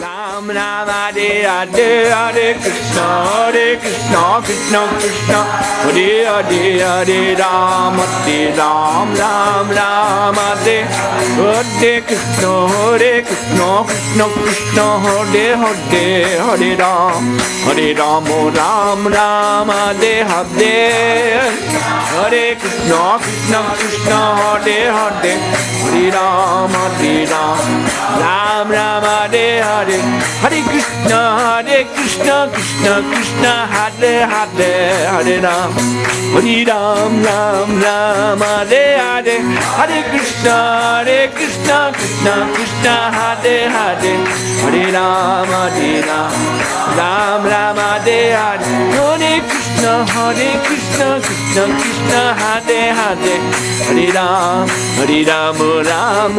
Ram Ram Hare Hare Hare Krishna Krishna Krishna Hare Hare Hare Ram Ram Ram Hare Hare Krishna Krishna Krishna Hare Hare Hare Ram Ram Hare Hare Hare Krishna Krishna Hare Hare Hare Ram Ram Hare Hare Hare Krishna Krishna Krishna Hare Hare Hare Ram Ram Hare Hare Hare Krishna Krishna Krishna Hare Hare Hare Ram Ram Hare Hare Hare Krishna Krishna Krishna Hare Hare Hare Ram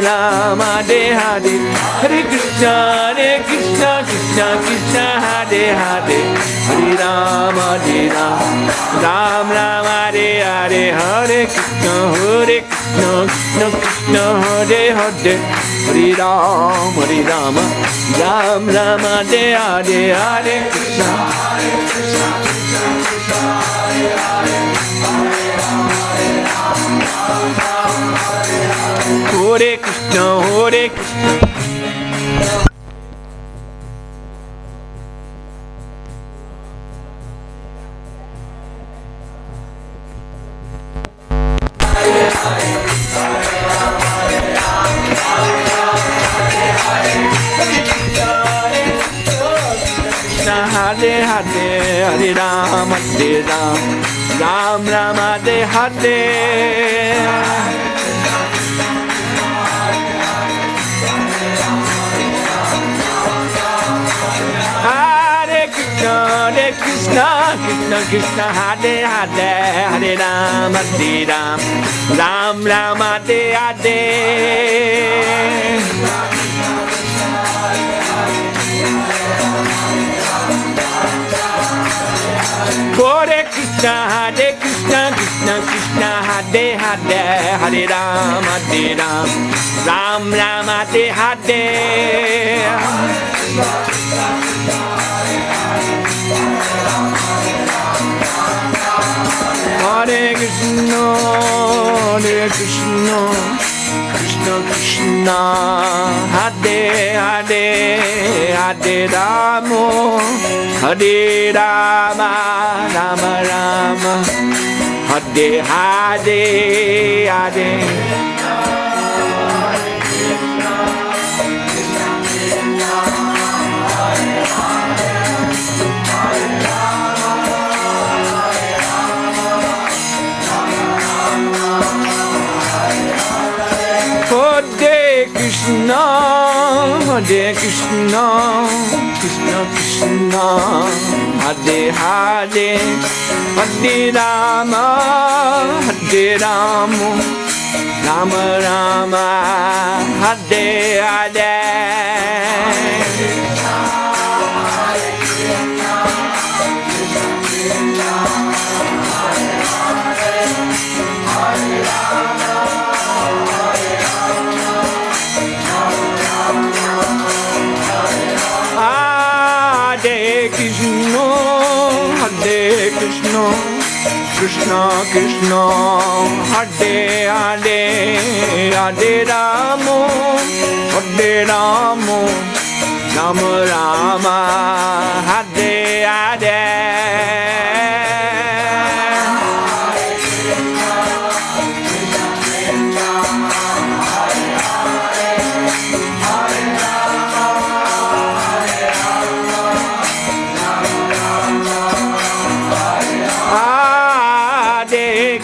Ram Hare Hare Hare Krishna Krishna Hare Hare Hare Ram Ram Hare Hare Hare Krishna Krishna Hare Hare Hare Ram Ram Hare Hare Hare Krishna Hare Krishna Hare Hare Hare Ram Ram Hare Hare Hare Krishna Krishna Hare Hare Hare Ram Ram Hare Hare Hare Krishna Krishna Hare Hare Hare Ram Ram Hare Hare Hare Krishna Krishna Hare Hare Hare Rama Hare Rama Rama Hare Hare Hare Hare Krishna Krishna Hare Hare Hare Rama Rama Hare Hare Krishna Hare Hare Hare Rama Rama Hare Hare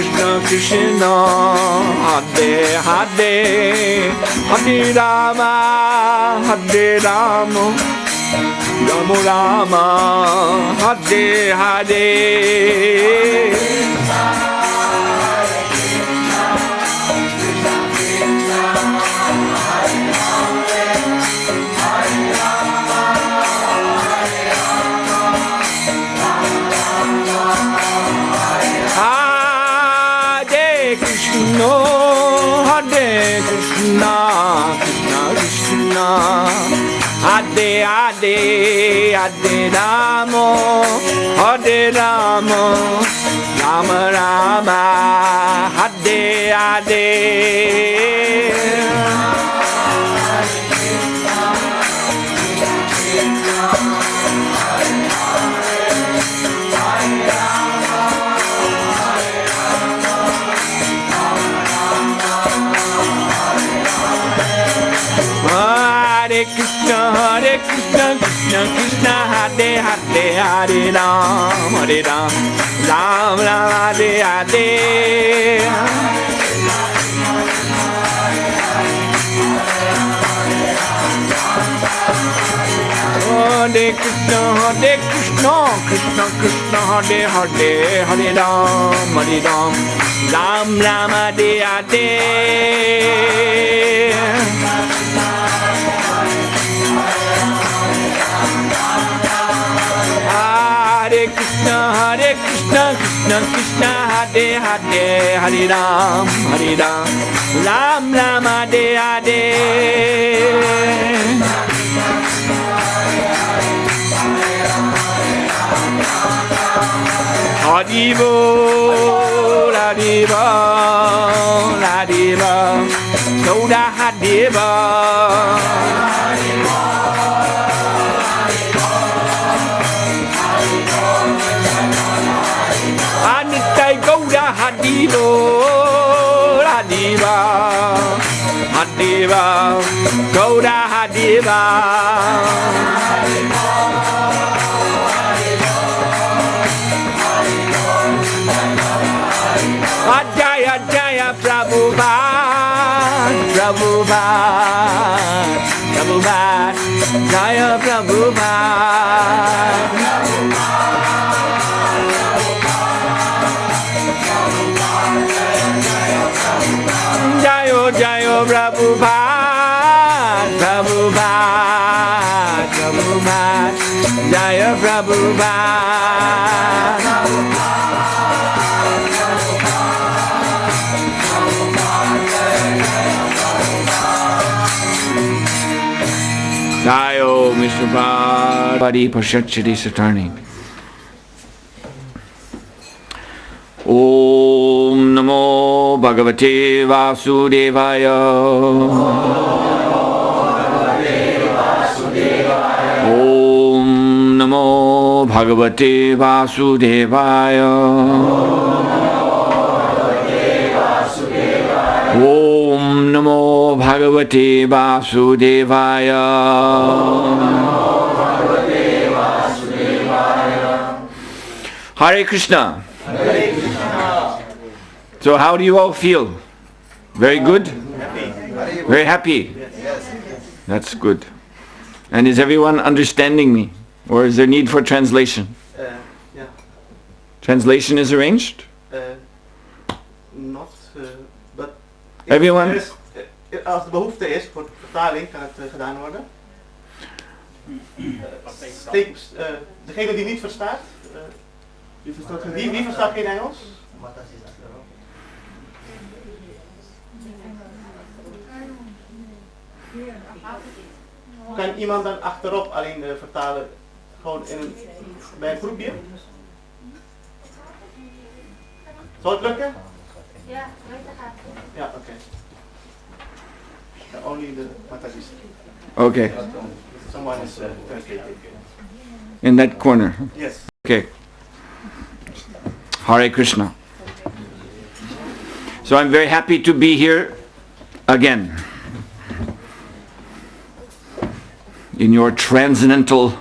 Krishna Hare Hare Hare Rama Rama Hare Hare Krishna Hare Hare, Hare Rama, Hare Rama, Rama Rama, Hare Hare. Hare Krishna, Krishna Krishna, Hare Hare, Hare Ram, Ram Ram, Hare Hare. Hare Krishna, Krishna Krishna, Hare Hare, Hare Ram, Ram Ram, Hare Hare. Hare Krishna, Krishna Krishna, Hare Hare, Hare Ram, Ram Ram, Hare Hare. Haribo, Haribo, Haribo, Soda Haribo. Anitai Gouda Haribo, Haribo, Haribo, Gouda Haribo. Jaya Jaya Prabhupada, Prabhupada, Prabhupada, Jaya Prabhupada. Jayo Jayo Prabhupada, Prabhupada, Prabhupada, Jaya Prabhupada. Jayo Mr. Bhadi Pashachari Satarni. Om Namo Bhagavate Vasudevaya. Om Namo Bhagavate Vasudevaya. Om Namo Bhagavate Vasudevaya. Hare Krishna. Hare Krishna. So how do you all feel? Very good? Very happy? Yes. That's good. And is everyone understanding me? Or is there need for translation? Yeah. Translation is arranged? Not, but... Everyone? Als de behoefte is voor vertaling, kan het gedaan worden. Degene die niet verstaat, wie verstaat geen Engels? Kan iemand dan achterop alleen vertalen, gewoon bij een groepje? Zal het lukken? Ja, dat gaat. Ja, oké. Only the Matasis. Okay. Someone is translating. In that corner. Yes. Okay. Hare Krishna. So I'm very happy to be here again. In your transcendental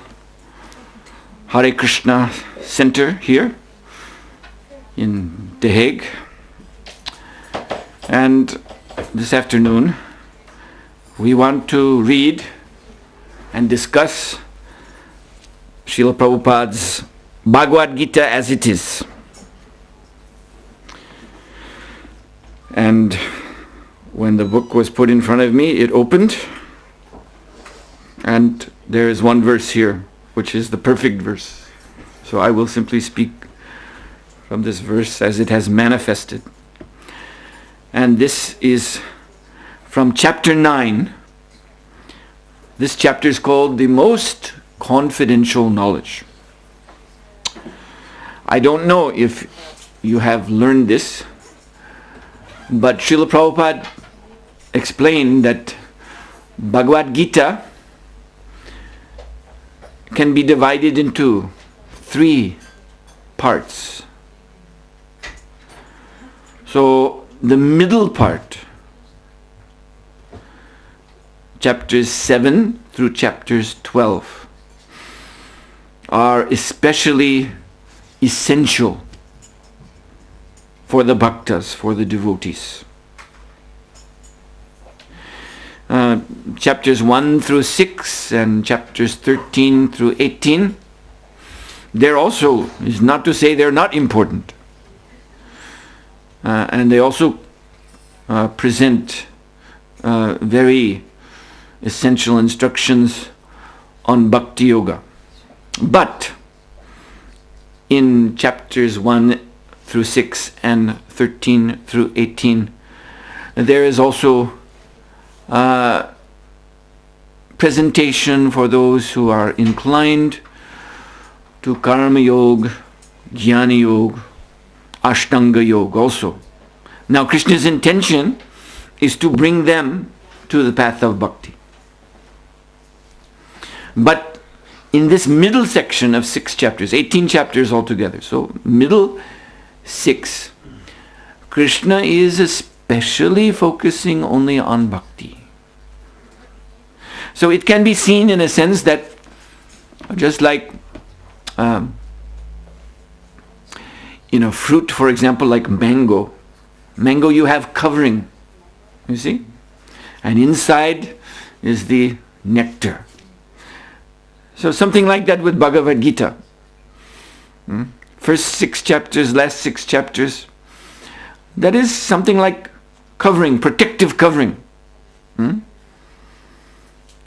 Hare Krishna center here in Den Haag. And this afternoon we want to read and discuss Srila Prabhupada's Bhagavad Gita as it is. And when the book was put in front of me, it opened. And there is one verse here, which is the perfect verse. So I will simply speak from this verse as it has manifested. And this is from chapter 9, This chapter is called the most confidential knowledge. I don't know if you have learned this, but Srila Prabhupada explained that Bhagavad Gita can be divided into 3 parts. So the middle part, chapters 7 through chapters 12, are especially essential for the bhaktas, for the devotees. Chapters 1 through 6 and chapters 13 through 18, they're also, is not to say they're not important. And they also present very essential instructions on Bhakti Yoga. But in chapters 1 through 6 and 13 through 18, there is also presentation for those who are inclined to Karma Yoga, Jnana Yoga, Ashtanga Yoga also. Now Krishna's intention is to bring them to the path of bhakti. But in this middle section of 6 chapters, 18 chapters altogether, so middle 6, Krishna is especially focusing only on bhakti. So it can be seen in a sense that just like fruit, for example, like mango. Mango, you have covering, you see? And inside is the nectar. So something like that with Bhagavad Gita. First 6 chapters, last 6 chapters. That is something like covering, protective covering. And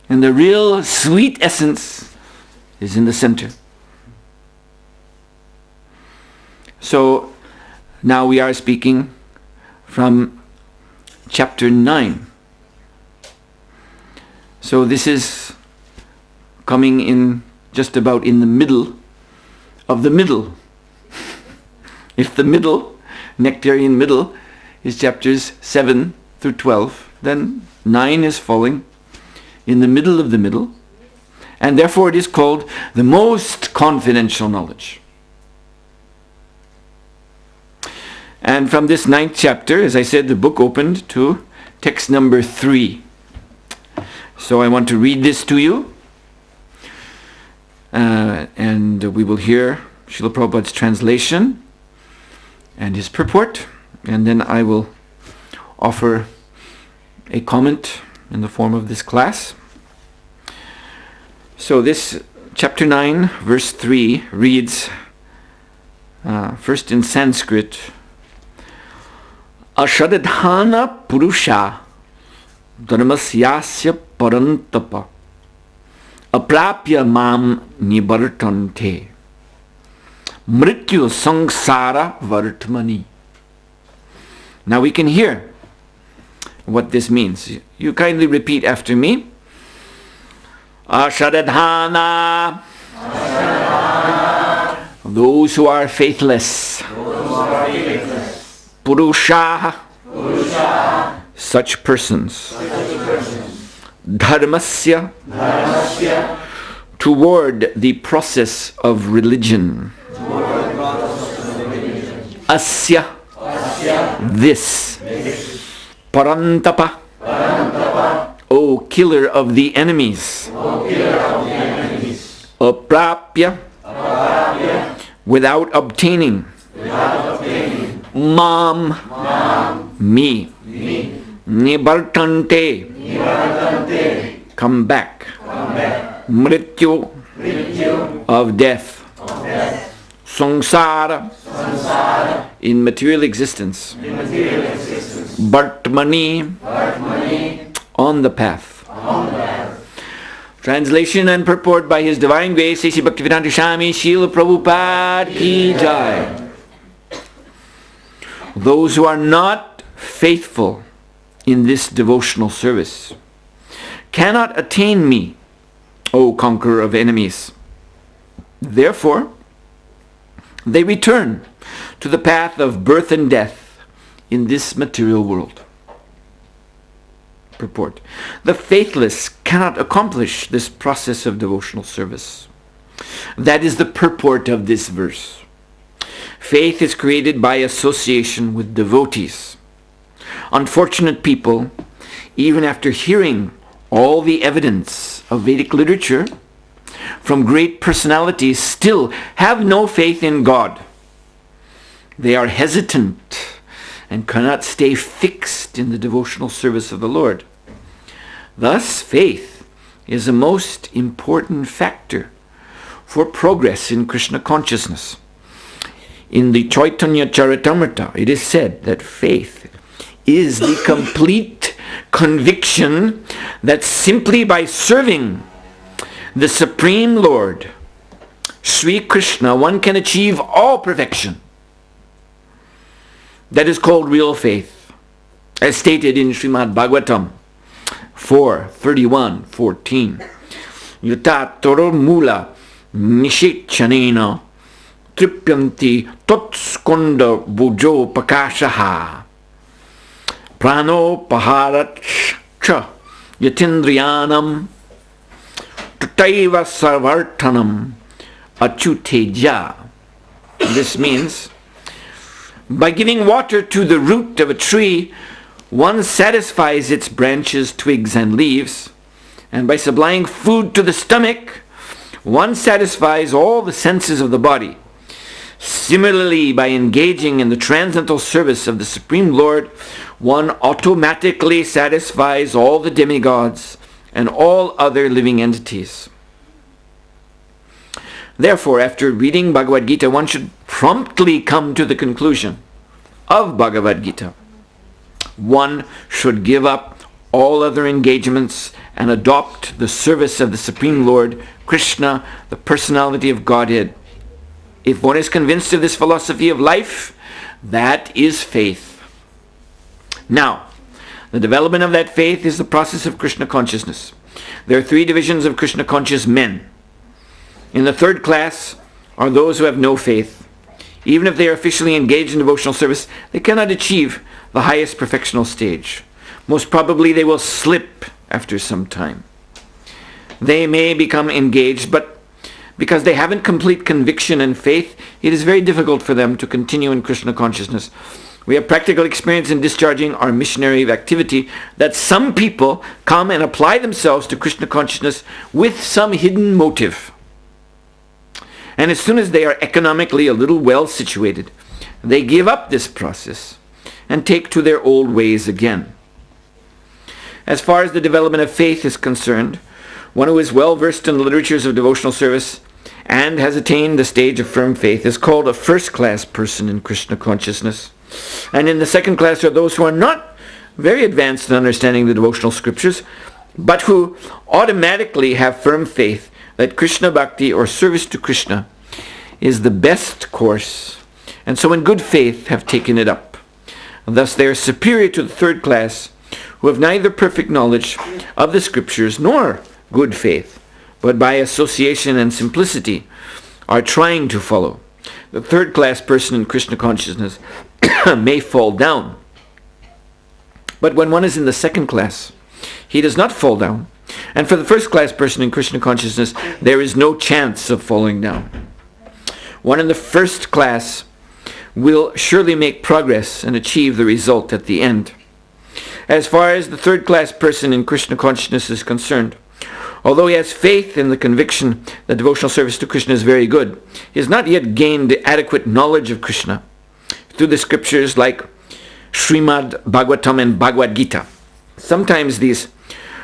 the real sweet essence is in the center. So now we are speaking from chapter 9. So this is coming in just about in the middle of the middle. If the middle, nectarian middle, is chapters 7 through 12, then 9 is falling in the middle of the middle, and therefore it is called the most confidential knowledge. And from this 9th chapter, as I said, the book opened to text number 3. So I want to read this to you, and we will hear Srila Prabhupada's translation and his purport, and then I will offer a comment in the form of this class. So this chapter 9 verse 3 reads, first in Sanskrit, Ashadadhana purusha dharmasyasya parantapa aprapya mam nibartante mrityu sangsara vartmani. Now we can hear what this means. You kindly repeat after me. Ashadadhana. Those who are faithless. Purusha. Such persons. Dharmasya. Toward the process of religion. Asya. This. Parantapa. O killer of the enemies. Aprapya. Without obtaining. Mam. Me. Nibartante. Come back. Mrityu. Of death. Sangsara. In material existence. Bhartmani. On the path. Translation and purport by His Divine Grace, Sri Bhaktivedanta Swami Srila Prabhupada Ki Jai. Those who are not faithful in this devotional service cannot attain me O conqueror of enemies. Therefore, they return to the path of birth and death in this material world. Purport. The faithless cannot accomplish this process of devotional service. That is the purport of this verse. Faith is created by association with devotees. Unfortunate people, even after hearing all the evidence of Vedic literature from great personalities, still have no faith in God. They are hesitant and cannot stay fixed in the devotional service of the Lord. Thus, faith is a most important factor for progress in Krishna consciousness. In the Chaitanya Charitamrita, it is said that faith is the complete conviction that simply by serving the Supreme Lord, Sri Krishna, one can achieve all perfection. That is called real faith, as stated in Srimad Bhagavatam 4:31-14. Yata toro mula nishichanena tripyanti totskunda bujo pakashaha prano paharat cha yatindriyanam tutaiva sarvartanam achuteja. This means, by giving water to the root of a tree, one satisfies its branches, twigs, and leaves, and by supplying food to the stomach, one satisfies all the senses of the body. Similarly, by engaging in the transcendental service of the Supreme Lord, one automatically satisfies all the demigods and all other living entities. Therefore, after reading Bhagavad Gita, one should promptly come to the conclusion of Bhagavad Gita. One should give up all other engagements and adopt the service of the Supreme Lord, Krishna, the personality of Godhead. If one is convinced of this philosophy of life, that is faith. Now, the development of that faith is the process of Krishna consciousness. There are three divisions of Krishna conscious men. In the third class are those who have no faith. Even if they are officially engaged in devotional service, they cannot achieve the highest perfectional stage. Most probably they will slip after some time. They may become engaged, but because they haven't complete conviction and faith, it is very difficult for them to continue in Krishna consciousness. We have practical experience in discharging our missionary activity that some people come and apply themselves to Krishna consciousness with some hidden motive. And as soon as they are economically a little well situated, they give up this process and take to their old ways again. As far as the development of faith is concerned, one who is well versed in the literatures of devotional service and has attained the stage of firm faith is called a first-class person in Krishna consciousness. And in the second class are those who are not very advanced in understanding the devotional scriptures, but who automatically have firm faith that Krishna Bhakti, or service to Krishna, is the best course, and so in good faith have taken it up. Thus they are superior to the third class, who have neither perfect knowledge of the scriptures nor good faith, but by association and simplicity are trying to follow. The third class person in Krishna consciousness may fall down. But when one is in the second class, he does not fall down. And for the first class person in Krishna consciousness, there is no chance of falling down. One in the first class will surely make progress and achieve the result at the end. As far as the third class person in Krishna consciousness is concerned, although he has faith in the conviction that devotional service to Krishna is very good, he has not yet gained the adequate knowledge of Krishna through the scriptures like Srimad Bhagavatam and Bhagavad Gita. Sometimes these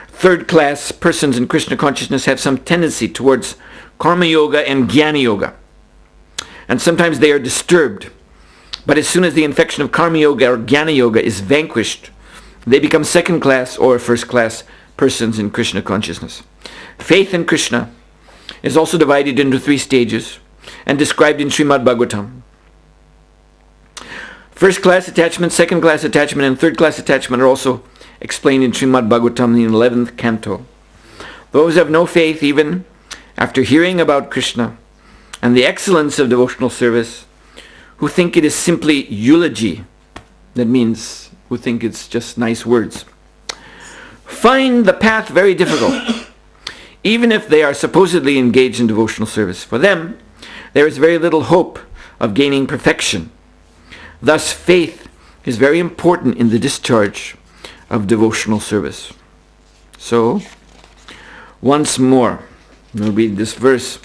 third-class persons in Krishna consciousness have some tendency towards Karma Yoga and Jnana Yoga. And sometimes they are disturbed. But as soon as the infection of Karma Yoga or Jnana Yoga is vanquished, they become second-class or first-class persons in Krishna consciousness. Faith in Krishna is also divided into three stages and described in Srimad Bhagavatam. First-class attachment, second-class attachment, and third-class attachment are also explained in Srimad Bhagavatam in the 11th canto. Those who have no faith even after hearing about Krishna and the excellence of devotional service, who think it is simply eulogy, that means who think it's just nice words, find the path very difficult, even if they are supposedly engaged in devotional service. For them, there is very little hope of gaining perfection. Thus, faith is very important in the discharge of devotional service. So, once more, we'll read this verse.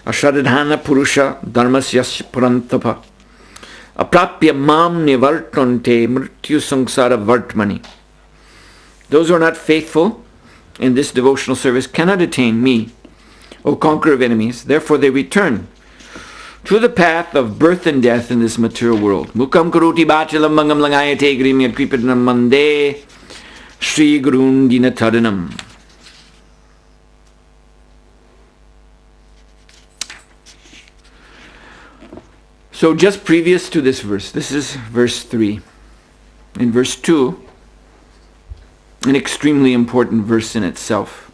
Ashradhana purusha dharmasya purantapa aprapya mam nivartante mrityu samsara vartmani. Those who are not faithful in this devotional service cannot attain me, O conqueror of enemies. Therefore they return to the path of birth and death in this material world. Mukam karuti bachalam mangam langayate grimya kripadanam mande Shri Gurun Dinatadanam. So just previous to this verse, this is verse 3. In verse 2, an extremely important verse in itself,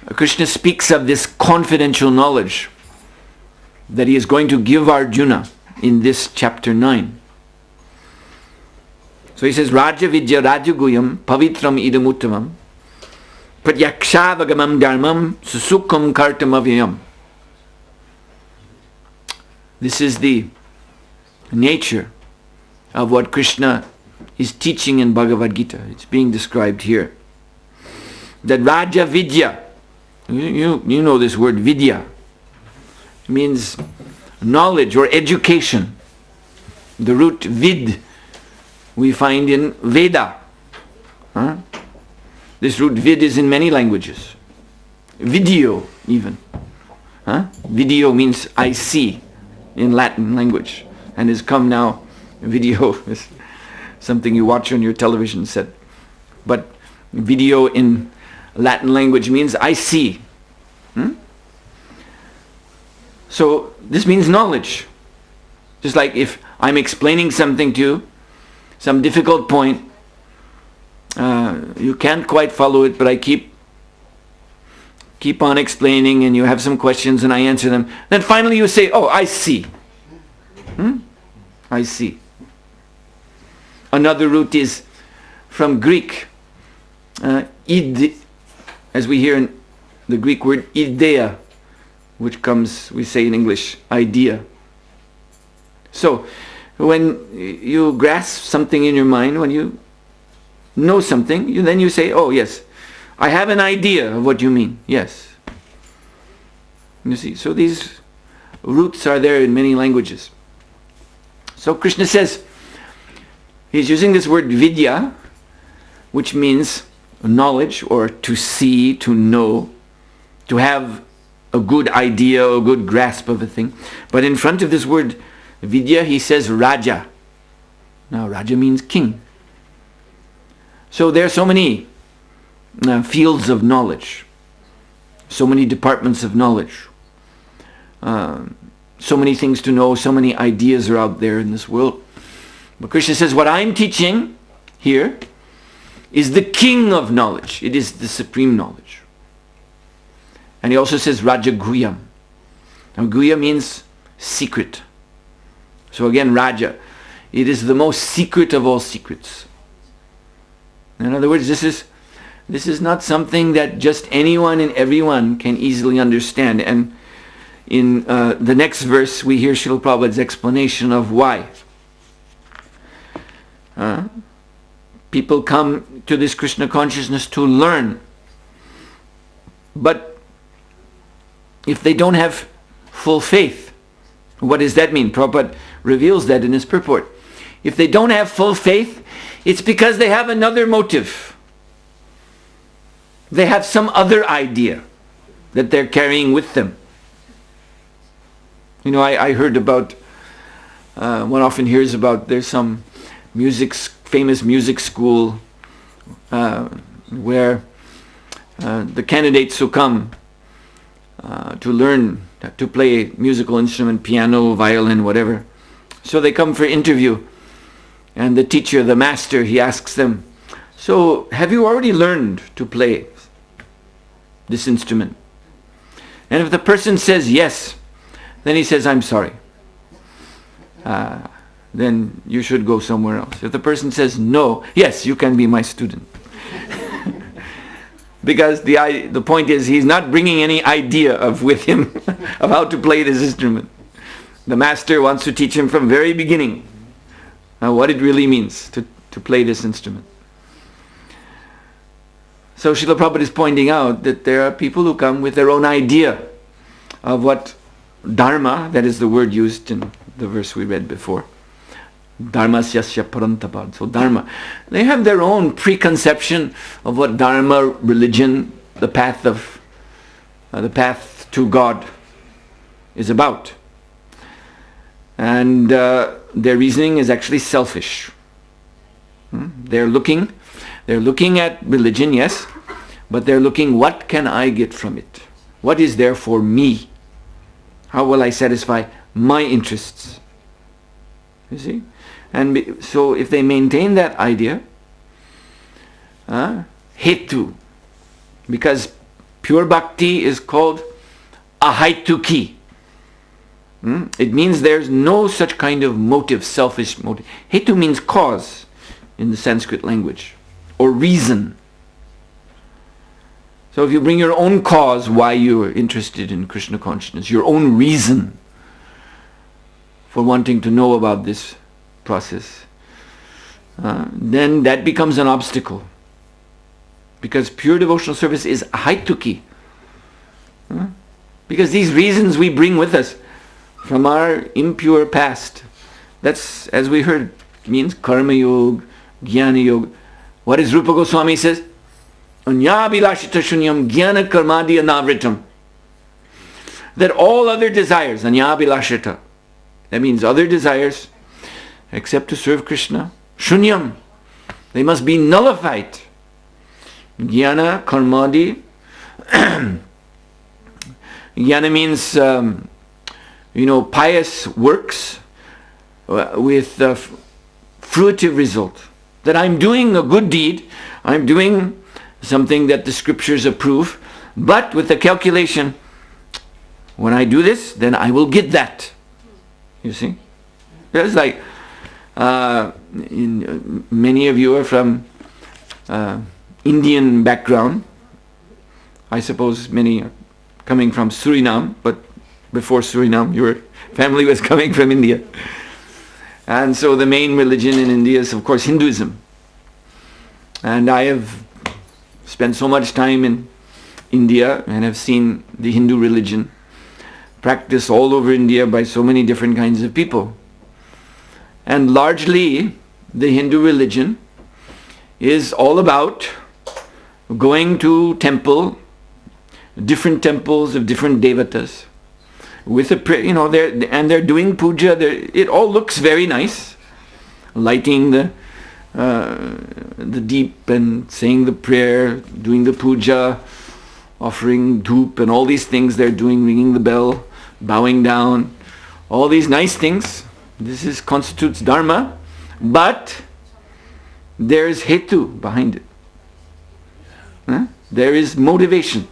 Krishna speaks of this confidential knowledge that he is going to give Arjuna in this chapter 9. So he says, Raja Vidya Rajaguyam Pavitram Idamuttamam Pratyaksavagamam Dharmam Susukam Kartamavyam. This is the nature of what Krishna is teaching in Bhagavad Gita. It's being described here. That Raja Vidya, you know this word Vidya, it means knowledge or education. The root vid we find in Veda. This root vid is in many languages. Video even. Video means I see in Latin language, and has come now, video is something you watch on your television set. But video in Latin language means I see. So this means knowledge. Just like if I'm explaining something to you, some difficult point, you can't quite follow it, but I keep on explaining, and you have some questions and I answer them. Then finally you say, oh, I see. I see. Another root is from Greek, id, as we hear in the Greek word idea, which comes, we say in English, idea. So, when you grasp something in your mind, when you know something, then you say, oh yes, I have an idea of what you mean. Yes. You see, so these roots are there in many languages. So Krishna says, he's using this word vidya, which means knowledge, or to see, to know, to have a good idea, a good grasp of a thing. But in front of this word vidya, he says Raja. Now Raja means king. So there are so many fields of knowledge, so many departments of knowledge, so many things to know, so many ideas are out there in this world. But Krishna says, what I'm teaching here is the king of knowledge. It is the supreme knowledge. And he also says Raja Guyam. Now Guya means secret. So again, Raja, it is the most secret of all secrets. In other words, this is not something that just anyone and everyone can easily understand. And in the next verse, we hear Srila Prabhupada's explanation of why. People come to this Krishna consciousness to learn. But if they don't have full faith, what does that mean? Prabhupada reveals that in his purport. If they don't have full faith, it's because they have another motive. They have some other idea that they're carrying with them. You know, I heard about, one often hears about, there's some famous music school where the candidates who come to learn to play musical instrument, piano, violin, whatever. So they come for interview, and the teacher, the master, he asks them, So, have you already learned to play this instrument? And if the person says yes, then he says, I'm sorry. Then you should go somewhere else. If the person says no, yes, you can be my student. Because the point is, he's not bringing any idea with him of how to play this instrument. The master wants to teach him from very beginning what it really means to play this instrument. So Srila Prabhupada is pointing out that there are people who come with their own idea of what dharma, that is the word used in the verse we read before, dharmasyasya parantapad. So dharma, they have their own preconception of what dharma, religion, the path to God is about. And their reasoning is actually selfish. They're looking at religion, yes, but they're looking, what can I get from it? What is there for me? How will I satisfy my interests? You see? And so if they maintain that idea, hetu, because pure bhakti is called ahaituki. It means there's no such kind of motive, selfish motive. Hetu means cause in the Sanskrit language, or reason. So if you bring your own cause why you are interested in Krishna consciousness, your own reason for wanting to know about this process, then that becomes an obstacle. Because pure devotional service is haituki. Because these reasons we bring with us from our impure past, that's, as we heard, means karma yoga, jnana yoga. What is Rupa Goswami says? Anyabhilashita shunyam jnana karmadi anavritam. That all other desires, anyabhilashita, that means other desires, except to serve Krishna, shunyam, they must be nullified. Jnana karmadi, jnana means pious works with fruitive result. That I'm doing a good deed, I'm doing something that the scriptures approve, but with the calculation, when I do this, then I will get that. You see? It's like, many of you are from Indian background. I suppose many are coming from Suriname, but before Suriname, your family was coming from India. And so the main religion in India is, of course, Hinduism. And I have spent so much time in India and have seen the Hindu religion practiced all over India by so many different kinds of people. And largely, the Hindu religion is all about going to different temples of different devatas, with a prayer, they're doing puja. It all looks very nice, lighting the deep and saying the prayer, doing the puja, offering dhoop and all these things they're doing, ringing the bell, bowing down, all these nice things. This constitutes dharma, but there's hetu behind it. There is motivation.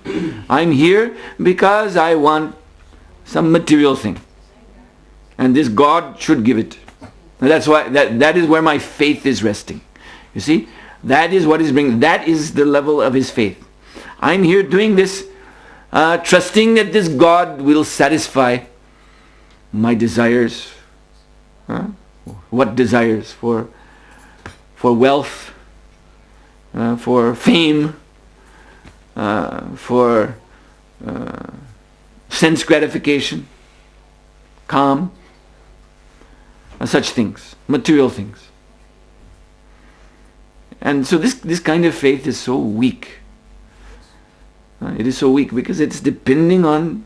I'm here because I want some material thing, and this God should give it. And that's why that is where my faith is resting. You see, that is what is bringing. That is the level of his faith. I'm here doing this, trusting that this God will satisfy my desires. What desires? For wealth, for fame, for sense gratification, calm, such things, material things. And so this kind of faith is so weak. It is so weak because it's depending on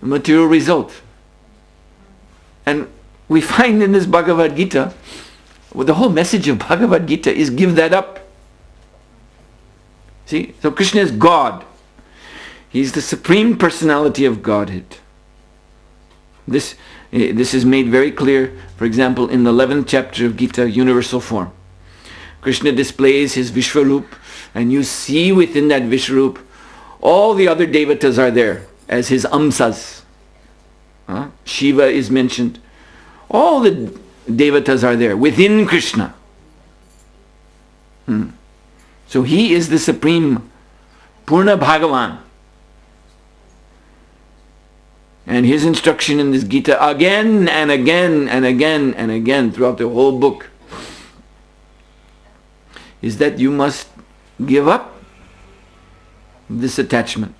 material result. And we find in this Bhagavad Gita, the whole message of Bhagavad Gita is give that up. See, so Krishna is God. He's the Supreme Personality of Godhead. This is made very clear, for example, in the 11th chapter of Gita, Universal Form. Krishna displays his Vishwarup, and you see within that Vishwarup, all the other devatas are there as his amsas. Shiva is mentioned. All the devatas are there within Krishna. So he is the supreme Purna Bhagavan. And his instruction in this Gita again and again and again and again throughout the whole book is that you must give up this attachment.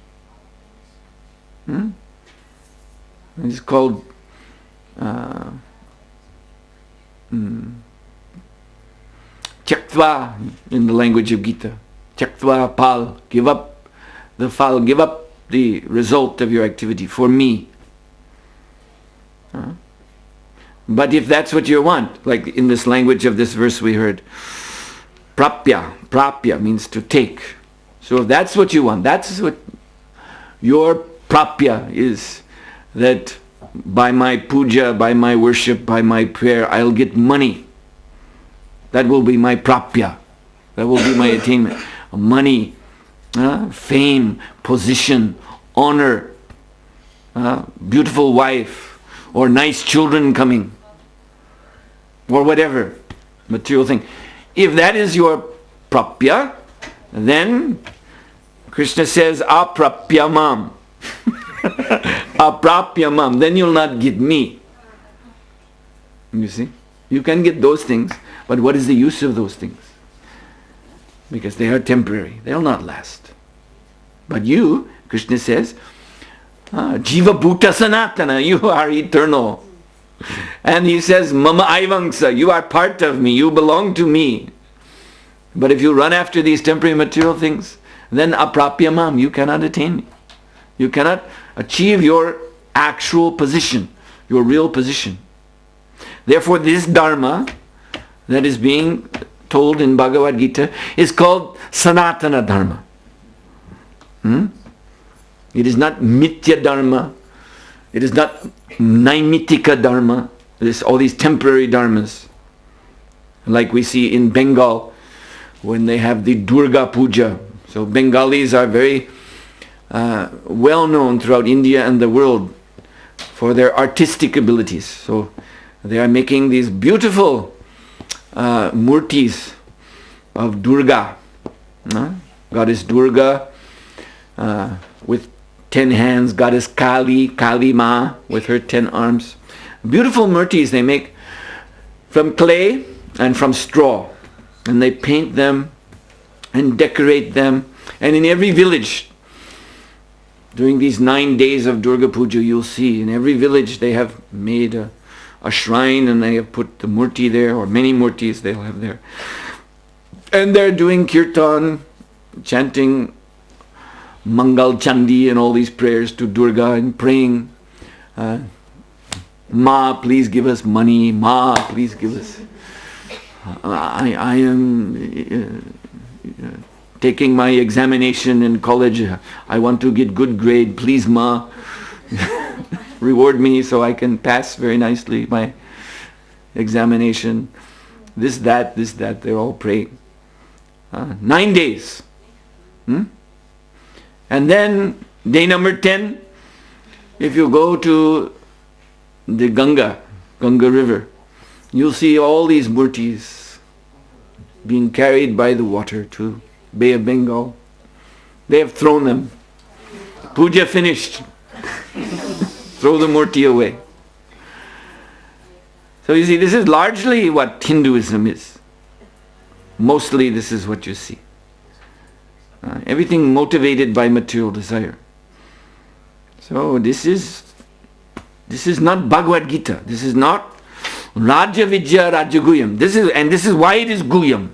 It's called Tyaktva in the language of Gita. Tyaktva pal, give up the phal, give up the result of your activity for me. But if that's what you want, like in this language of this verse we heard, prapya means to take. So if that's what you want, that's what your prapya is, that by my puja, by my worship, by my prayer, I'll get money. That will be my prapya. That will be my attainment. Money, fame, position, honor, beautiful wife, or nice children coming, or whatever material thing. If that is your prapya, then Krishna says, aprapya mam. Aprapya mam. Then you'll not get me. You see? You can get those things, but what is the use of those things? Because they are temporary. They'll not last. But you, Krishna says, Jiva Bhuta Sanatana, you are eternal. And he says, Mama Aivangsa, you are part of me, you belong to me. But if you run after these temporary material things, then aprapya mam, you cannot attain me. You cannot achieve your actual position, your real position. Therefore, this dharma that is being told in Bhagavad Gita is called Sanatana Dharma. It is not Mithya Dharma. It is not Naimitika Dharma. It is all these temporary dharmas. Like we see in Bengal when they have the Durga Puja. So Bengalis are very well known throughout India and the world for their artistic abilities. So they are making these beautiful murtis of Durga. Goddess Durga with 10 hands, Goddess Kali, Kali Ma with her 10 arms. Beautiful murtis they make from clay and from straw. And they paint them and decorate them. And in every village, during these 9 days of Durga Puja, you'll see in every village they have made a shrine and they have put the murti there, or many murtis they'll have there. And they're doing kirtan, chanting Mangal Chandi and all these prayers to Durga and praying, Ma, please give us money. Ma, please give us. I am taking my examination in college. I want to get good grade. Please, Ma, reward me so I can pass very nicely my examination. This, that, they're all praying. 9 days. And then, day number 10, if you go to the Ganga River, you'll see all these murtis being carried by the water to Bay of Bengal. They have thrown them. Puja finished. Throw the murti away. So you see, this is largely what Hinduism is. Mostly this is what you see. Everything motivated by material desire. So this is not Bhagavad Gita. This is not Raja Vidya Raja Guyam. This is why it is Guyam.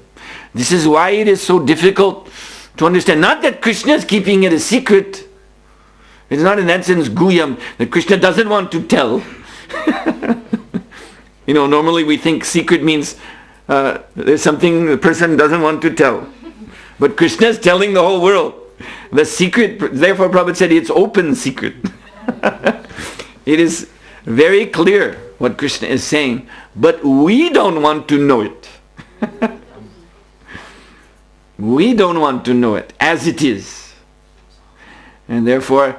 This is why it is so difficult to understand. Not that Krishna is keeping it a secret. It's not in that sense Guyam, that Krishna doesn't want to tell. Normally we think secret means there's something the person doesn't want to tell. But Krishna is telling the whole world. The secret, therefore Prabhupada said it's open secret. It is very clear what Krishna is saying, but we don't want to know it. We don't want to know it as it is. And therefore,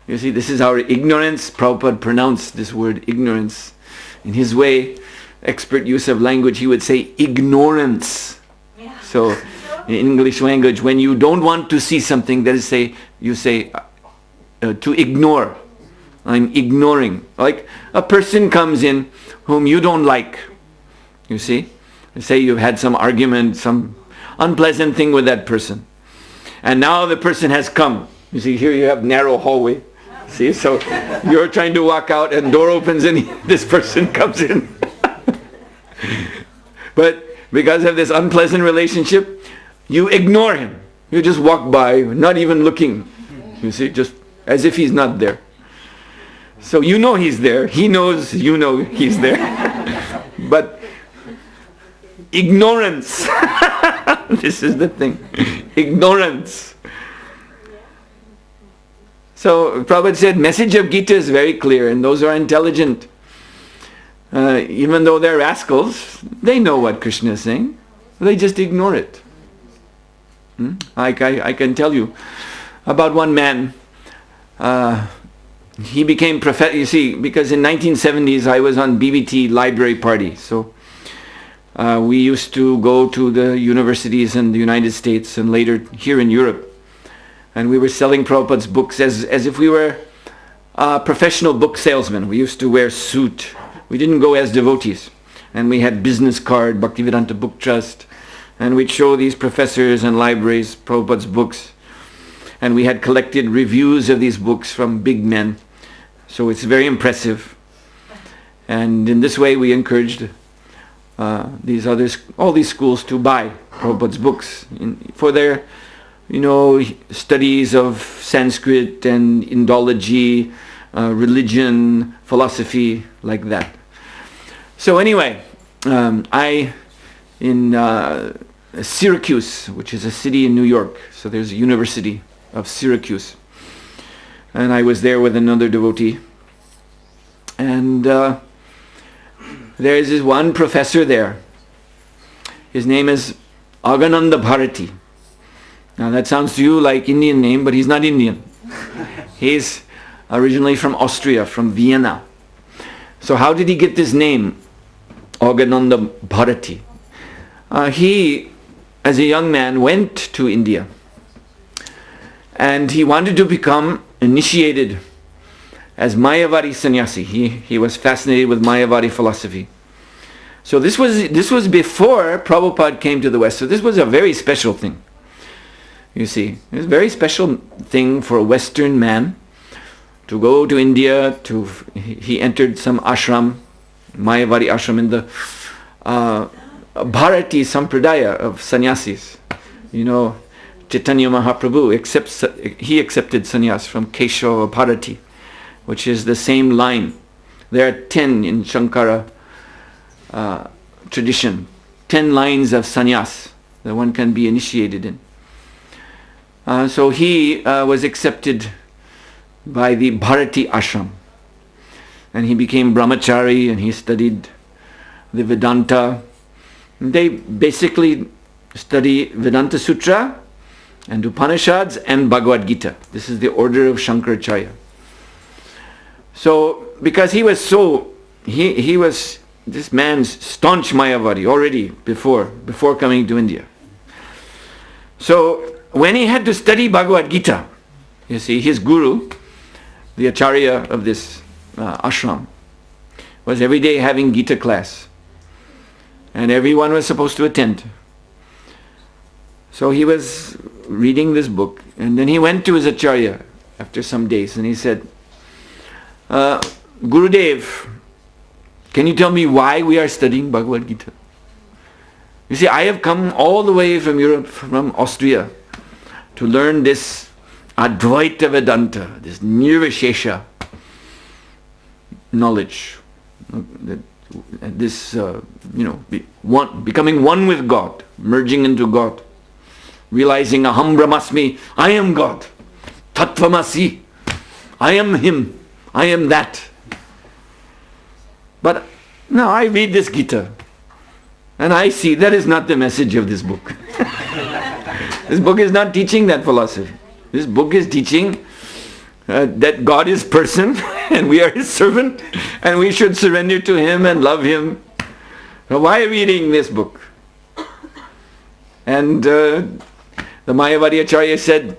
you see, this is our ignorance. Prabhupada pronounced this word ignorance. In his way, expert use of language, he would say ignorance. Yeah. So, in English language, when you don't want to see something, that is you say to ignore. I'm ignoring. Like a person comes in whom you don't like. You see? Say you've had some argument, some unpleasant thing with that person. And now the person has come. You see, here you have narrow hallway. See, so you're trying to walk out and door opens and this person comes in. But because of this unpleasant relationship, you ignore him. You just walk by, not even looking. You see, just as if he's not there. So you know he's there. He knows you know he's there. But ignorance. This is the thing. Ignorance. So Prabhupada said, message of Gita is very clear, and those are intelligent. Even though they're rascals, they know what Krishna is saying. They just ignore it. I can tell you about one man. He became professor. You see, because in 1970s I was on BBT library party. So we used to go to the universities in the United States and later here in Europe. And we were selling Prabhupada's books as if we were professional book salesmen. We used to wear suit. We didn't go as devotees. And we had business card, Bhaktivedanta Book Trust. And we'd show these professors and libraries Prabhupada's books. And we had collected reviews of these books from big men. So it's very impressive. And in this way we encouraged all these schools to buy Prabhupada's books for their studies of Sanskrit and Indology, religion, philosophy, like that. So anyway, I in Syracuse, which is a city in New York, so there's a University of Syracuse, and I was there with another devotee, and there's this one professor there. His name is Agananda Bharati. Now that sounds to you like Indian name, but he's not Indian. He's originally from Austria, from Vienna. So how did he get this name, Agananda Bharati? He, as a young man, went to India. And he wanted to become initiated as Mayavadi sannyasi. He was fascinated with Mayavadi philosophy. So this was before Prabhupada came to the West. So this was a very special thing. You see, it was a very special thing for a Western man to go to India. He entered some ashram, Mayavadi ashram in the Bharati Sampradaya of sannyasis. Chaitanya Mahaprabhu accepted sannyas from Keshava Bharati, which is the same line. There are 10 in Shankara tradition, 10 lines of sannyas that one can be initiated in. So he was accepted by the Bharati ashram, and he became brahmachari and he studied the Vedanta. They basically study Vedanta Sutra and Upanishads and Bhagavad Gita. This is the order of Shankaracharya. So because he was this man's staunch Mayavadi already before coming to India. So when he had to study Bhagavad Gita, you see, his guru, the acharya of this ashram, was every day having Gita class. And everyone was supposed to attend. So he was reading this book, and then he went to his acharya after some days, and he said, Gurudev, can you tell me why we are studying Bhagavad Gita? You see, I have come all the way from Europe, from Austria, to learn this Advaita Vedanta, this Nirvishesha knowledge, this becoming one with God, merging into God, realizing Aham Brahmasmi, I am God, Tattvamasi, I am Him, I am that. But now I read this Gita and I see that is not the message of this book. This book is not teaching that philosophy. This book is teaching that God is person and we are His servant and we should surrender to Him and love Him. Now, why reading this book? And the Mayavadi Acharya said,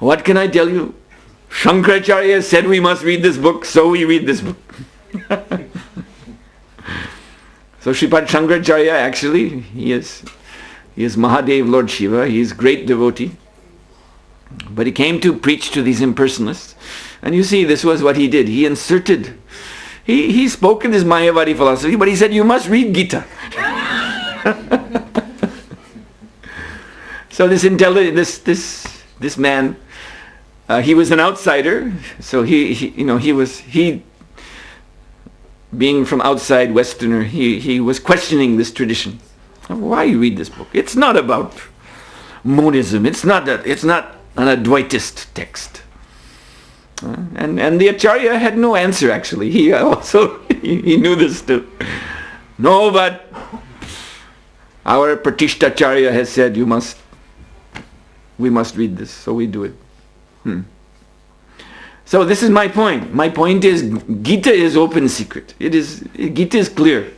what can I tell you? Shankaracharya said we must read this book, so we read this book. So Sripad Shankaracharya, actually, he is Mahadev, Lord Shiva. He is great devotee. But he came to preach to these impersonalists. And you see, this was what he did. He inserted, he spoke in his Mayavadi philosophy, but he said, you must read Gita. So this man, he was an outsider. So he being from outside Westerner, he was questioning this tradition. Why you read this book? It's not about monism. It's not an Advaitist text. And the Acharya had no answer, actually. He also he knew this too. No, but our Pratishtacharya has said we must read this, so we do it. So this is my point. My point is Gita is open secret. Gita is clear.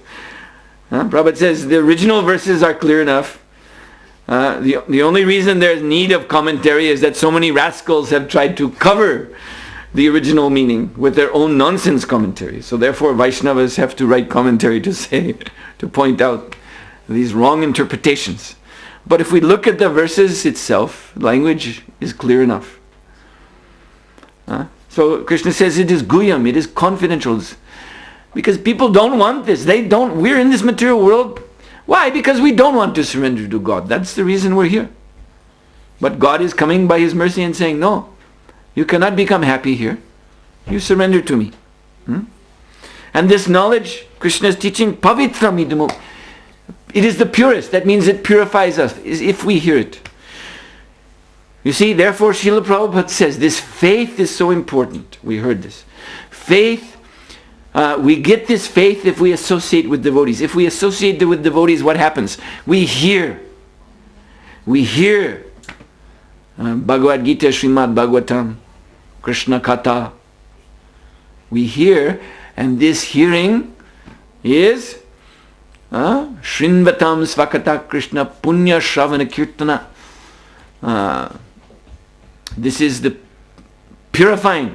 Prabhupada says the original verses are clear enough. The only reason there's need of commentary is that so many rascals have tried to cover the original meaning with their own nonsense commentary. So therefore Vaishnavas have to write commentary to point out these wrong interpretations. But if we look at the verses itself, language is clear enough. So Krishna says it is guyam, it is confidential. Because people don't want this. We're in this material world. Why? Because we don't want to surrender to God. That's the reason we're here. But God is coming by His mercy and saying, no, you cannot become happy here. You surrender to me. And this knowledge, Krishna is teaching, pavitram idamo. It is the purest. That means it purifies us, if we hear it. You see, therefore Srila Prabhupada says, this faith is so important. We heard this. Faith, we get this faith if we associate with devotees. If we associate with devotees, what happens? We hear. Bhagavad Gita, Srimad Bhagavatam, Krishna Katha. We hear, and this hearing is Shrinvatam Svakata Krishna Punya Shravana Kirtana. This is the purifying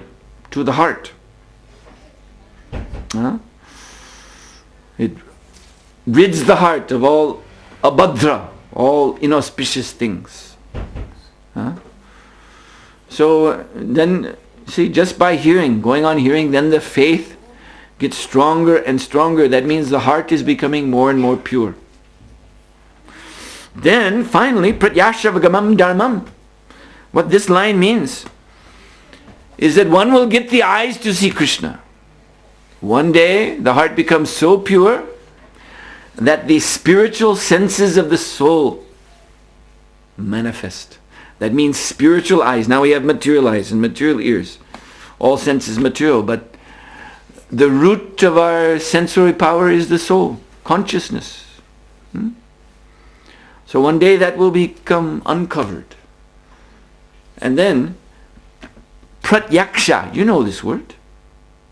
to the heart. It rids the heart of all abhadra, all inauspicious things. So then, see, just by hearing, going on hearing, then the faith gets stronger and stronger. That means the heart is becoming more and more pure. Then, finally, pratyashavagamam dharmam. What this line means is that one will get the eyes to see Krishna. One day, the heart becomes so pure that the spiritual senses of the soul manifest. That means spiritual eyes. Now we have material eyes and material ears. All senses material, but the root of our sensory power is the soul, consciousness. So one day that will become uncovered. And then, pratyaksha, you know this word.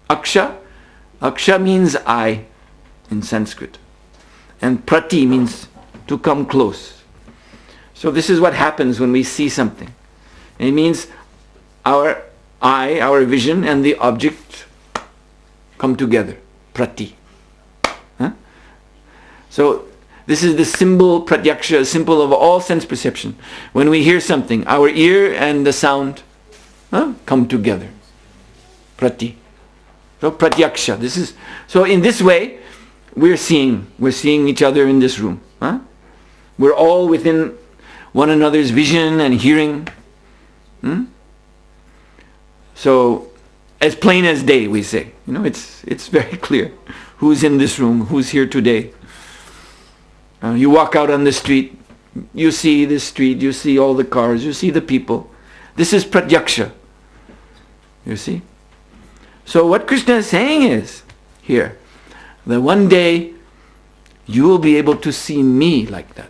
Aksha. Aksha means eye in Sanskrit. And prati means to come close. So this is what happens when we see something. It means our eye, our vision, and the object come together. Prati. So this is the symbol, pratyaksha, symbol of all sense perception. When we hear something, our ear and the sound come together. Prati. So pratyaksha. So in this way, we're seeing each other in this room. We're all within one another's vision and hearing. So as plain as day, we say. It's very clear who's in this room, who's here today. You walk out on the street, you see the street, you see all the cars, you see the people. This is pratyaksha. You see? So what Krishna is saying is, here, that one day you will be able to see me like that.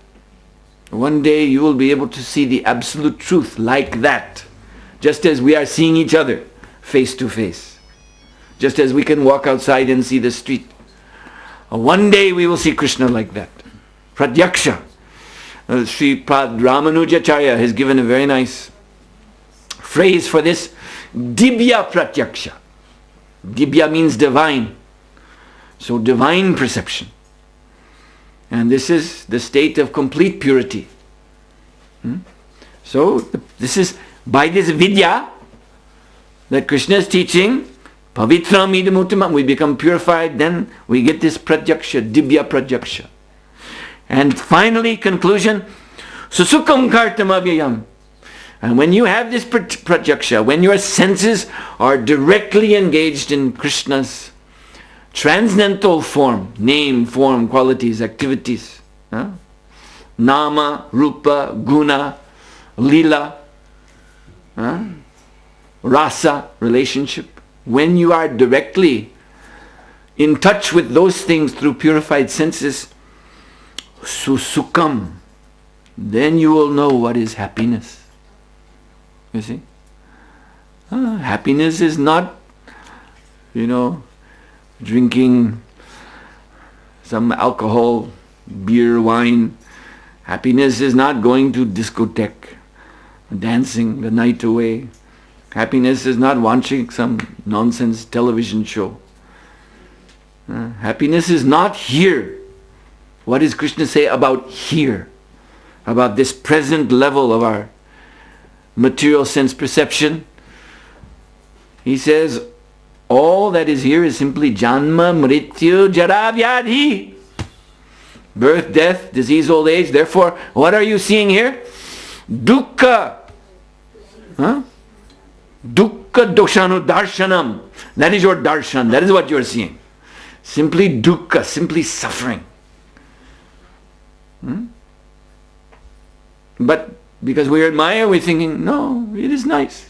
One day you will be able to see the absolute truth like that. Just as we are seeing each other face to face. Just as we can walk outside and see the street. One day we will see Krishna like that. Pratyaksha. Sri Ramanujacharya has given a very nice phrase for this. Dibya Pratyaksha. Dibya means divine. So divine perception. And this is the state of complete purity. So this is by this vidya that Krishna is teaching, pavitram idam uttamam, we become purified, then we get this pratyaksha, dibya pratyaksha. And finally, conclusion, susukam kartam avyayam. And when you have this pratyaksha, when your senses are directly engaged in Krishna's transcendental form, name, form, qualities, activities, nama, rupa, guna, lila, rasa, relationship. When you are directly in touch with those things through purified senses, susukam, then you will know what is happiness. You see? Happiness is not, drinking some alcohol, beer, wine. Happiness is not going to discotheque, dancing the night away. Happiness is not watching some nonsense television show. Happiness is not here. What does Krishna say about here? About this present level of our material sense perception? He says, all that is here is simply janma, mrityu, jara, vyadhi. Birth, death, disease, old age. Therefore, what are you seeing here? Dukkha. Dukkha doshanu darshanam. That is your darshan. That is what you are seeing. Simply dukkha, simply suffering. But because we are in Maya, we're thinking, no, it is nice.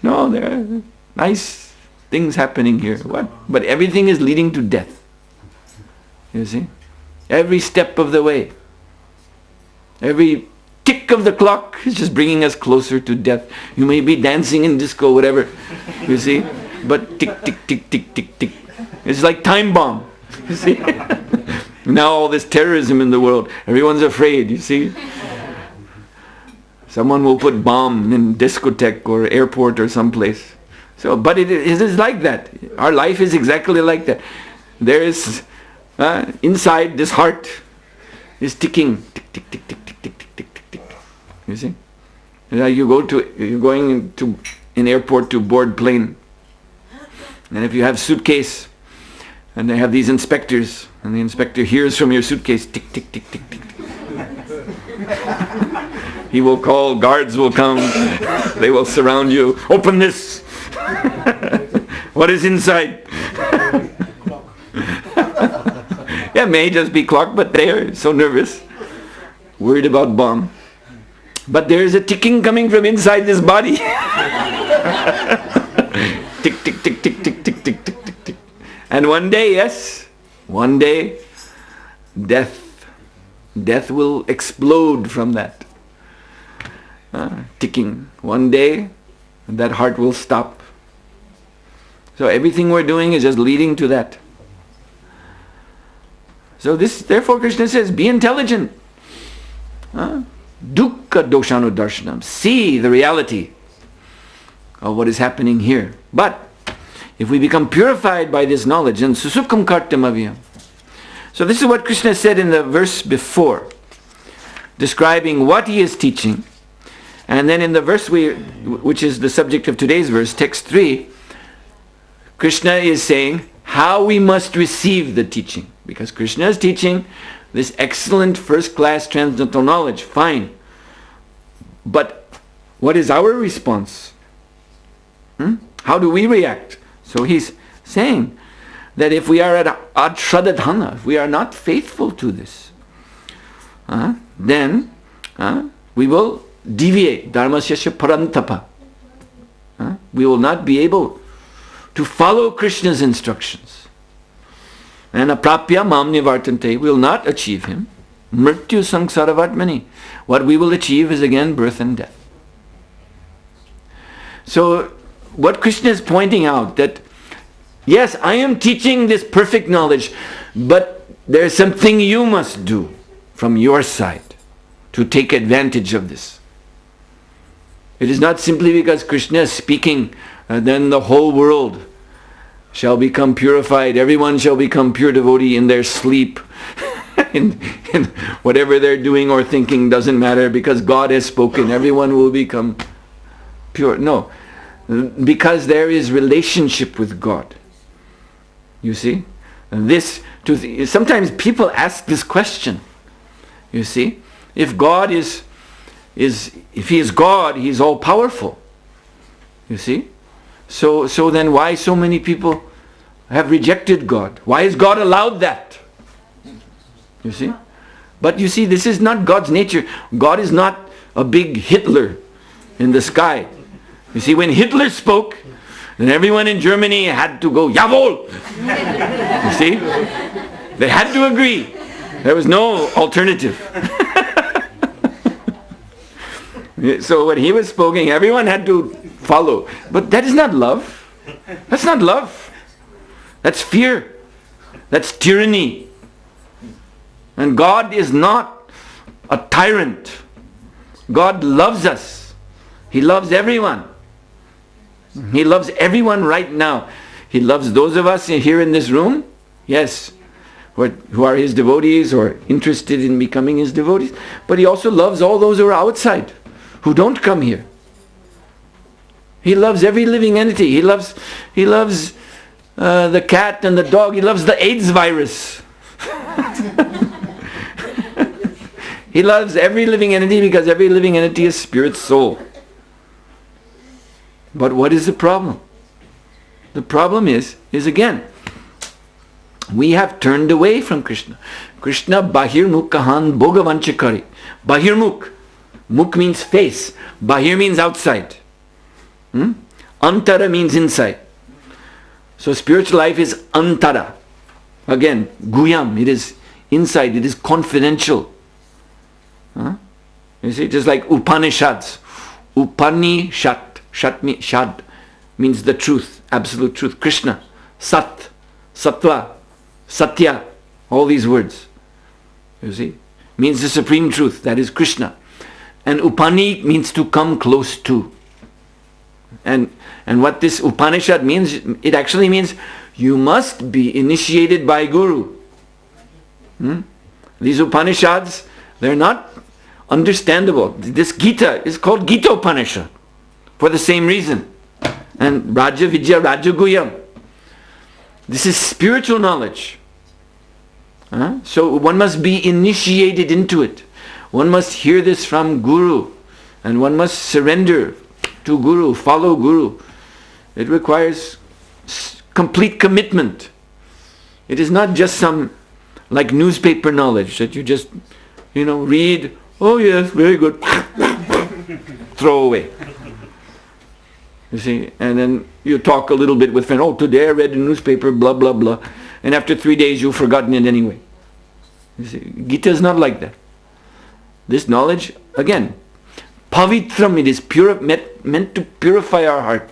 No, there are nice things happening here. What? But everything is leading to death. You see? Every step of the way. Every tick of the clock is just bringing us closer to death. You may be dancing in disco, whatever. You see? But tick, tick, tick, tick, tick, tick. It's like time bomb. You see? Now all this terrorism in the world. Everyone's afraid, you see? Someone will put bomb in discotheque or airport or someplace. So, but it is like that. Our life is exactly like that. There is inside this heart is ticking, tick, tick, tick, tick, tick, tick, tick, tick, tick, tick. You see? You're going into an airport to board plane, and if you have suitcase, and they have these inspectors, and the inspector hears from your suitcase, tick, tick, tick, tick, tick. He will call, guards will come, they will surround you. Open this! What is inside? Yeah, it may just be clock, but they are so nervous, worried about bomb. But there is a ticking coming from inside this body. Tick, tick, tick, tick, tick, tick, tick, tick, tick, tick. And one day, yes, one day, death will explode from that. Ticking. One day, that heart will stop. So everything we're doing is just leading to that. So therefore Krishna says, be intelligent. Dukkha doshanu darshanam. See the reality of what is happening here. But if we become purified by this knowledge, then susukam kartam avyam. So this is what Krishna said in the verse before, describing what he is teaching. And then in the verse which is the subject of today's verse, text 3, Krishna is saying how we must receive the teaching. Because Krishna is teaching this excellent first-class transcendental knowledge. Fine. But what is our response? How do we react? So he's saying that if we are at adshradadhana, if we are not faithful to this, then we will deviate. Dharmasya parantapa. We will not be able to follow Krishna's instructions. And aprapya mam nivartante will not achieve him. Mrityu samsaravatmani. What we will achieve is again birth and death. So what Krishna is pointing out, that yes, I am teaching this perfect knowledge, but there is something you must do from your side to take advantage of this. It is not simply because Krishna is speaking, then the whole world shall become purified. Everyone shall become pure devotee in their sleep. and whatever they're doing or thinking doesn't matter, because God has spoken. Everyone will become pure. No. Because there is relationship with God. You see? Sometimes people ask this question. You see? If God if He is God, He is all powerful. You see? So then why so many people have rejected God? Why has God allowed that? You see? But you see, this is not God's nature. God is not a big Hitler in the sky. You see, when Hitler spoke, then everyone in Germany had to go, Jawohl! You see? They had to agree. There was no alternative. So when he was speaking, everyone had to follow. But that is not love. That's not love. That's fear. That's tyranny. And God is not a tyrant. God loves us. He loves everyone. He loves everyone right now. He loves those of us here in this room, yes, who are His devotees or interested in becoming His devotees. But He also loves all those who are outside, who don't come here. He loves every living entity. He loves the cat and the dog. He loves the AIDS virus. He loves every living entity because every living entity is spirit soul. But what is the problem? The problem is again, we have turned away from Krishna. Krishna bahirmukhahan bhogavanchakari. Bahirmukh. Mukh means face. Bahir means outside. Antara means inside. So spiritual life is antara. Again, guyam. It is inside. It is confidential. You see, just like Upanishads. Upanishad. Shad means the truth, absolute truth. Krishna, Sat, Sattva, Satya, all these words. You see, means the supreme truth. That is Krishna. And Upani means to come close to. And what this Upanishad means, it actually means you must be initiated by Guru. These Upanishads, they're not understandable. This Gita is called Gita Upanishad for the same reason. And Raja Vidya Raja Guyam. This is spiritual knowledge. So one must be initiated into it. One must hear this from Guru. And one must surrender to Guru, follow Guru. It requires complete commitment. It is not just some like newspaper knowledge that you just, read, oh yes, very good, throw away. You see, and then you talk a little bit with friends, oh today I read the newspaper, blah blah blah. And after 3 days you've forgotten it anyway. You see, Gita is not like that. This knowledge, again, pavitram, it is meant to purify our heart.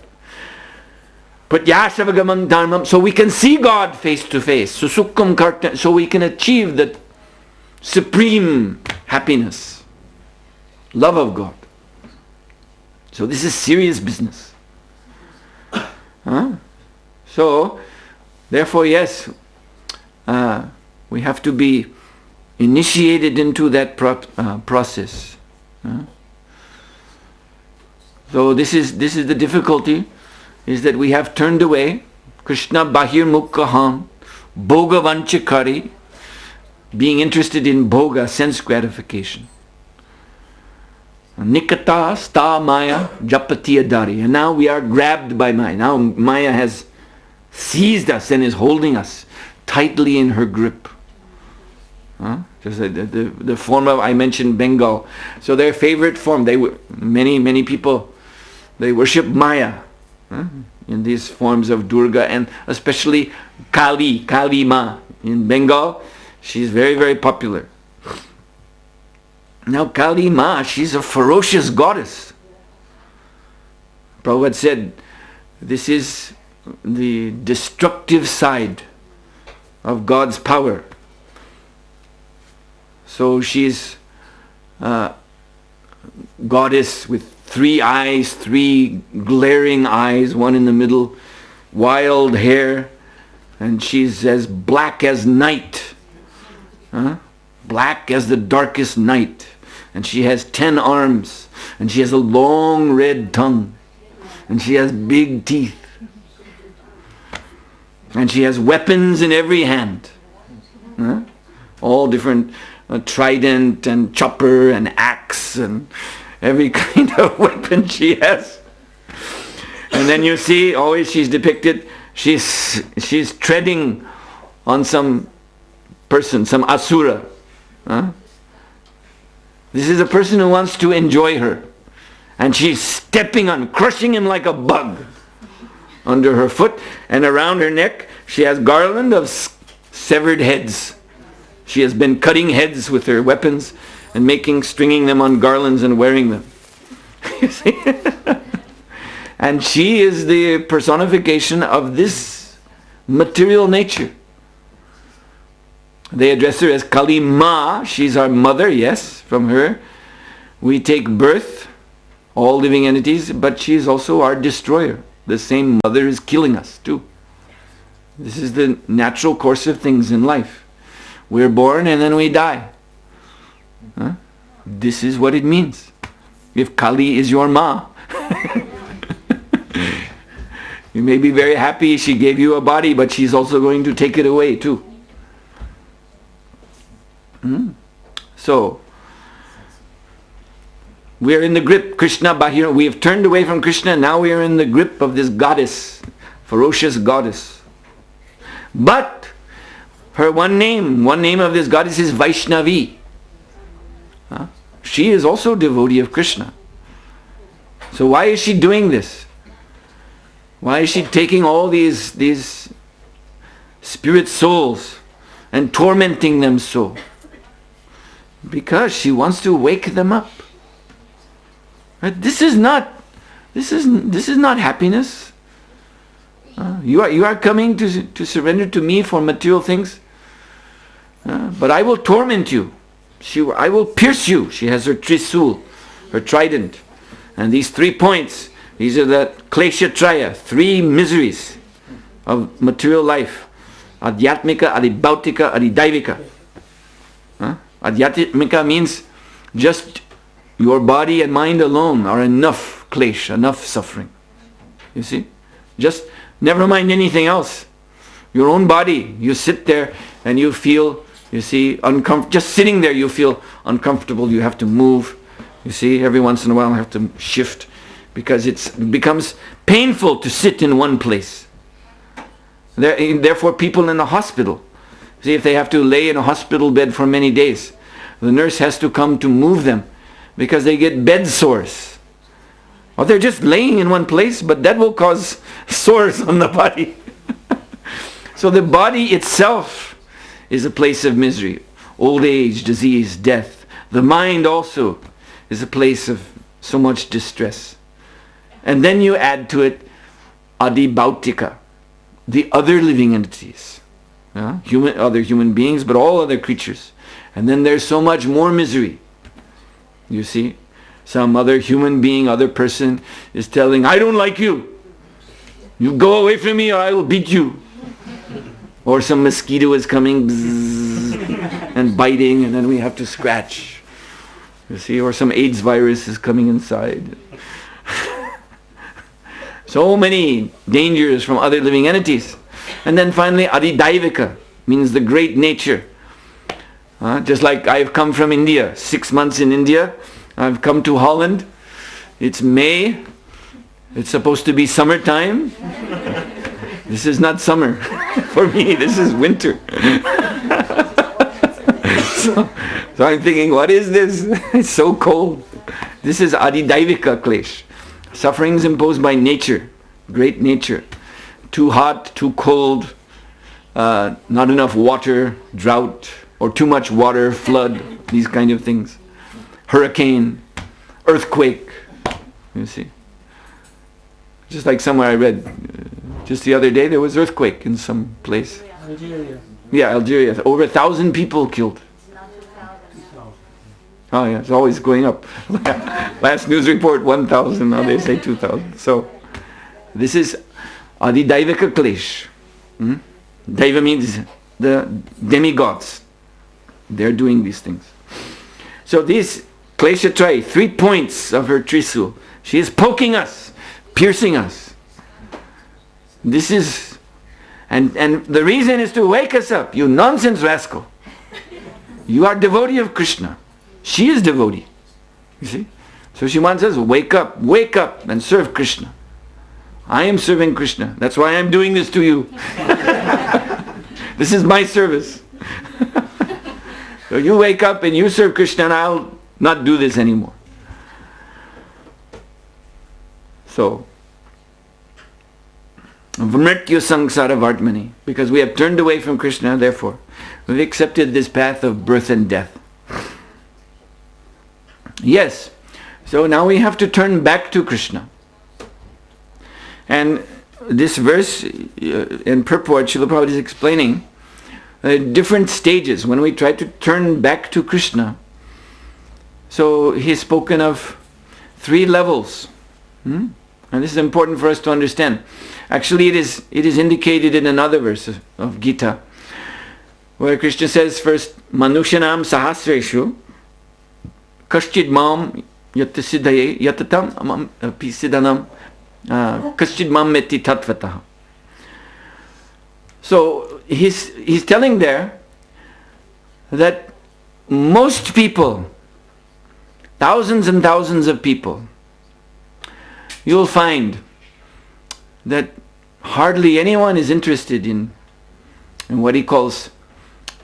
Pratyashavagamam dharmam, so we can see God face to face. Susukkam karta, so we can achieve that supreme happiness, love of God. So this is serious business. So, therefore, yes, we have to be initiated into that process. So this is the difficulty, is that we have turned away. Krishna bahir mukkaham, bhoga vanchakari, being interested in bhoga, sense gratification. Nikata sta maya japati adari. And now we are grabbed by Maya. Now Maya has seized us and is holding us tightly in her grip. Just the form of, I mentioned Bengal. So their favorite form, many people, they worship Maya in these forms of Durga, and especially Kali Ma. In Bengal, she's very, very popular. Now Kali Ma, she's a ferocious goddess. Prabhupada said, this is the destructive side of God's power. So she's a goddess with 3 eyes, 3 glaring eyes, one in the middle, wild hair, and she's as black as night. Black as the darkest night. And she has 10 arms, and she has a long red tongue, and she has big teeth. And she has weapons in every hand. All different trident and chopper and axe and every kind of weapon she has. And then you see, always she's depicted, she's treading on some person, some asura. This is a person who wants to enjoy her. And she's stepping on, crushing him like a bug under her foot, and around her neck she has garland of severed heads. She has been cutting heads with her weapons and stringing them on garlands and wearing them. You see? And she is the personification of this material nature. They address her as Kali Ma. She's our mother, yes, from her we take birth, all living entities, but she is also our destroyer. The same mother is killing us too. This is the natural course of things in life. We're born and then we die. This is what it means. If Kali is your ma, you may be very happy she gave you a body, but she's also going to take it away too. So, we are in the grip, Krishna Bahira. We have turned away from Krishna, now we are in the grip of this goddess, ferocious goddess. But her one name of this goddess is Vaishnavi. She is also a devotee of Krishna. So why is she doing this? Why is she taking all these spirit souls and tormenting them so? Because she wants to wake them up. Right? This is not happiness. You are coming to surrender to me for material things, but I will torment you. I will pierce you. She has her trisul, her trident, and these 3 points. These are the klesha traya, 3 miseries of material life: adhyatmika, adibhautika, adidaivika. Adhyatmika means just your body and mind alone are enough klesha, enough suffering. You see? Just never mind anything else. Your own body, you sit there and you feel, you see, uncomfortable. Just sitting there you feel uncomfortable. You have to move. You see, every once in a while you have to shift because it becomes painful to sit in one place. Therefore people in the hospital, see, if they have to lay in a hospital bed for many days, the nurse has to come to move them because they get bed sores. Or they're just laying in one place, but that will cause sores on the body. So the body itself is a place of misery. Old age, disease, death. The mind also is a place of so much distress. And then you add to it adibhautika, the other living entities. Other human beings, but all other creatures. And then there's so much more misery. You see? Some other human being, other person is telling, I don't like you. You go away from me or I will beat you. Or some mosquito is coming and biting, and then we have to scratch. You see? Or some AIDS virus is coming inside. So many dangers from other living entities. And then finally, adidaivika means the great nature. Just like I've come from India, 6 months in India, I've come to Holland. It's May. It's supposed to be summertime. This is not summer. For me, this is winter. So I'm thinking, what is this? It's so cold. This is adidaivika klesh. Sufferings imposed by nature, great nature. Too hot, too cold, not enough water, drought, or too much water, flood, these kind of things. Hurricane, earthquake, you see. Just like somewhere I read, just the other day there was earthquake in some place. Algeria. Yeah, Algeria. Over 1,000 people killed. Oh yeah, it's always going up. Last news report 1,000, now they say 2,000. So, this is Adi Daivika Klesh. Daiva means the demigods. They're doing these things. So these Kleshatrai, 3 points of her Trisul, she is poking us, piercing us. This is, and the reason is to wake us up. You nonsense rascal. You are devotee of Krishna. She is devotee. You see? So she wants us, wake up and serve Krishna. I am serving Krishna. That's why I'm doing this to you. This is my service. So you wake up and you serve Krishna and I'll not do this anymore. So, Vamrityu Sangsara Vartmani, because we have turned away from Krishna, therefore, we've accepted this path of birth and death. Yes, so now we have to turn back to Krishna. And this verse in purport, Srila Prabhupada is explaining different stages when we try to turn back to Krishna. So he's spoken of 3 levels. And this is important for us to understand. Actually, it is indicated in another verse of Gita, where Krishna says first, Manushanam sahasreshu kaschid mam yatasidaye yatatam pisidanam kaschid mam meti tatvatah. So he's telling there that most people, thousands and thousands of people, you'll find that hardly anyone is interested in what he calls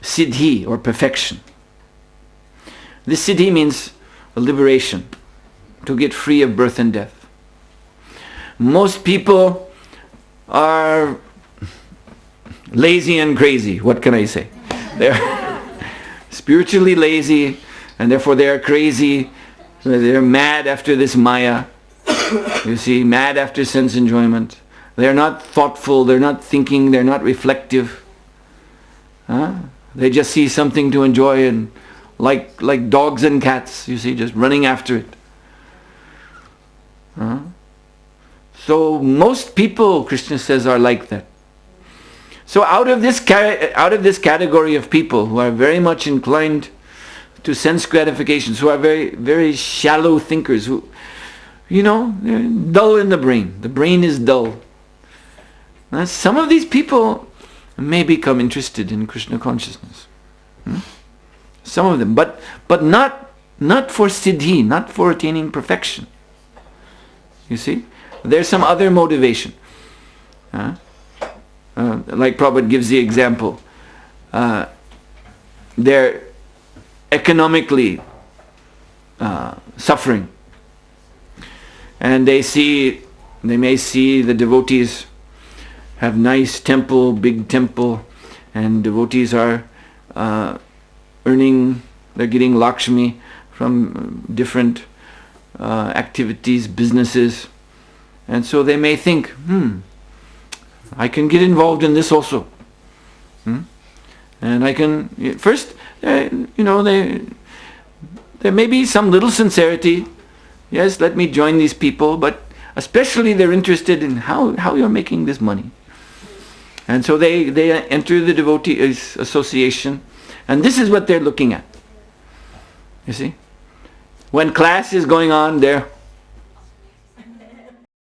siddhi or perfection. This siddhi means a liberation, to get free of birth and death. Most people are lazy and crazy. What can I say? They're spiritually lazy and therefore they are crazy. They're mad after this maya. You see, mad after sense enjoyment. They're not thoughtful, they're not thinking, they're not reflective. They just see something to enjoy and like dogs and cats, you see, just running after it. So most people, Krishna says, are like that. So out of this category of people who are very much inclined to sense gratifications, who are very, very shallow thinkers, who, they're dull in the brain. The brain is dull. Now, some of these people may become interested in Krishna consciousness. Some of them, but not for siddhi, not for attaining perfection. You see, there's some other motivation. Like Prabhupada gives the example, they're economically suffering, and they may see the devotees have nice temple, big temple, and devotees are earning, they're getting Lakshmi from different activities, businesses, and so they may think, I can get involved in this also. And I can, first, there may be some little sincerity. Yes, let me join these people, but especially they're interested in how you're making this money. And so they enter the devotee association, and this is what they're looking at. You see? When class is going on, they're